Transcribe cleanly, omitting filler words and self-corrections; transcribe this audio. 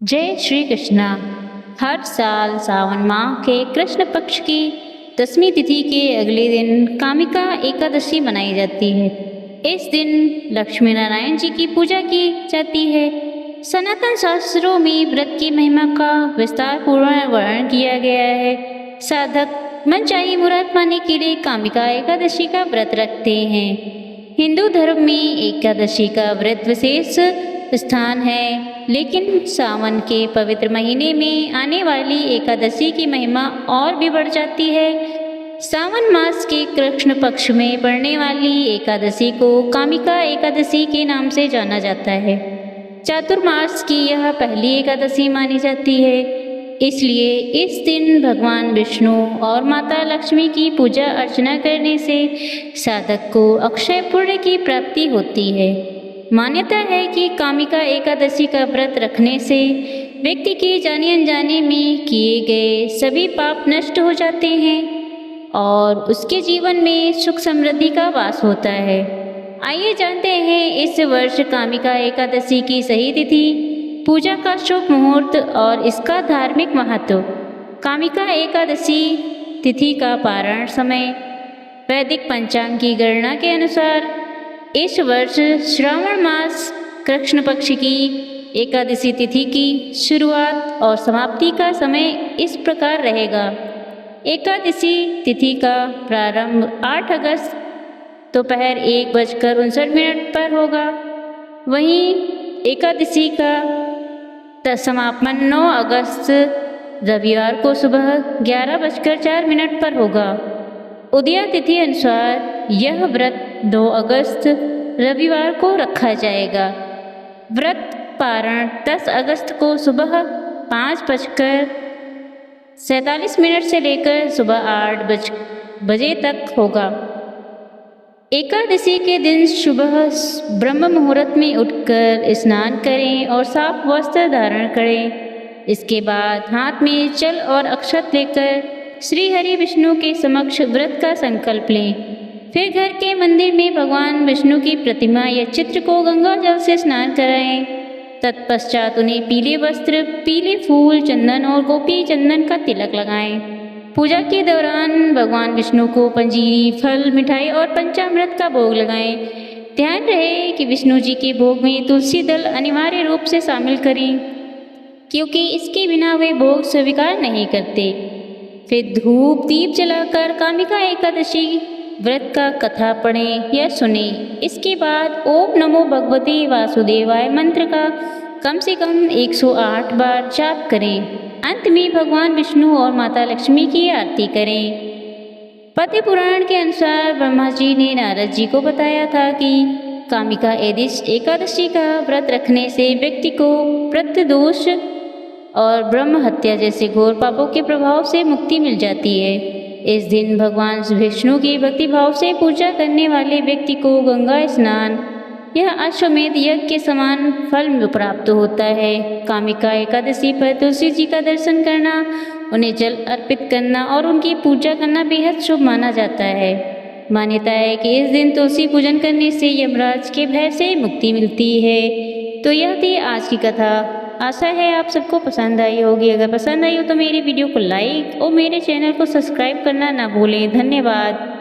जय श्री कृष्णा। हर साल सावन माह के कृष्ण पक्ष की 10वीं तिथि के अगले दिन कामिका एकादशी मनाई जाती है। इस दिन लक्ष्मी नारायण जी की पूजा की जाती है। सनातन शास्त्रों में व्रत की महिमा का विस्तार पूर्वक वर्णन किया गया है। साधक मनचाही मुराद पाने के लिए कामिका एकादशी का व्रत रखते हैं। हिंदू धर्म में एकादशी का व्रत विशेष स्थान है, लेकिन सावन के पवित्र महीने में आने वाली एकादशी की महिमा और भी बढ़ जाती है। सावन मास के कृष्ण पक्ष में पड़ने वाली एकादशी को कामिका एकादशी के नाम से जाना जाता है। चातुर्मास की यह पहली एकादशी मानी जाती है, इसलिए इस दिन भगवान विष्णु और माता लक्ष्मी की पूजा अर्चना करने से साधक को अक्षय पुण्य की प्राप्ति होती है। मान्यता है कि कामिका एकादशी का व्रत रखने से व्यक्ति के जाने अनजाने में किए गए सभी पाप नष्ट हो जाते हैं और उसके जीवन में सुख समृद्धि का वास होता है। आइए जानते हैं इस वर्ष कामिका एकादशी की सही तिथि, पूजा का शुभ मुहूर्त और इसका धार्मिक महत्व। कामिका एकादशी तिथि का पारण समय वैदिक पंचांग की गणना के अनुसार इस वर्ष श्रावण मास कृष्ण पक्ष की एकादशी तिथि की शुरुआत और समाप्ति का समय इस प्रकार रहेगा। एकादशी तिथि का प्रारंभ 8 अगस्त दोपहर 1:59 पर होगा। वहीं एकादशी का समापन 9 अगस्त रविवार को सुबह 11:04 पर होगा। उदया तिथि अनुसार यह व्रत 2 अगस्त रविवार को रखा जाएगा। व्रत पारण 10 अगस्त को सुबह 5:47 से लेकर सुबह 8 बजे तक होगा। एकादशी के दिन सुबह ब्रह्म मुहूर्त में उठकर स्नान करें और साफ वस्त्र धारण करें। इसके बाद हाथ में जल और अक्षत लेकर श्री हरि विष्णु के समक्ष व्रत का संकल्प लें। फिर घर के मंदिर में भगवान विष्णु की प्रतिमा या चित्र को गंगा जल से स्नान कराएं। तत्पश्चात उन्हें पीले वस्त्र, पीले फूल, चंदन और गोपी चंदन का तिलक लगाएं। पूजा के दौरान भगवान विष्णु को पंजीरी, फल, मिठाई और पंचामृत का भोग लगाएं। ध्यान रहे कि विष्णु जी के भोग में तुलसी दल अनिवार्य रूप से शामिल करें, क्योंकि इसके बिना वे भोग स्वीकार नहीं करते। फिर धूप दीप जलाकर कामिका एकादशी व्रत का कथा पढ़ें या सुने। इसके बाद ओम नमो भगवते वासुदेवाय मंत्र का कम से कम 108 बार जाप करें। अंत में भगवान विष्णु और माता लक्ष्मी की आरती करें। पद्म पुराण के अनुसार ब्रह्मा जी ने नारद जी को बताया था कि कामिका एकादशी का व्रत रखने से व्यक्ति को पितृदोष और ब्रह्म हत्या जैसे घोर पापों के प्रभाव से मुक्ति मिल जाती है। इस दिन भगवान विष्णु की भक्ति भाव से पूजा करने वाले व्यक्ति को गंगा स्नान यह अश्वमेध यज्ञ के समान फल प्राप्त होता है। कामिका एकादशी पर तुलसी जी का दर्शन करना, उन्हें जल अर्पित करना और उनकी पूजा करना बेहद शुभ माना जाता है। मान्यता है कि इस दिन तुलसी पूजन करने से यमराज के भय से मुक्ति मिलती है। तो यह थी आज की कथा। आशा है आप सबको पसंद आई होगी। अगर पसंद आई हो तो मेरी वीडियो को लाइक और मेरे चैनल को सब्सक्राइब करना ना भूलें। धन्यवाद।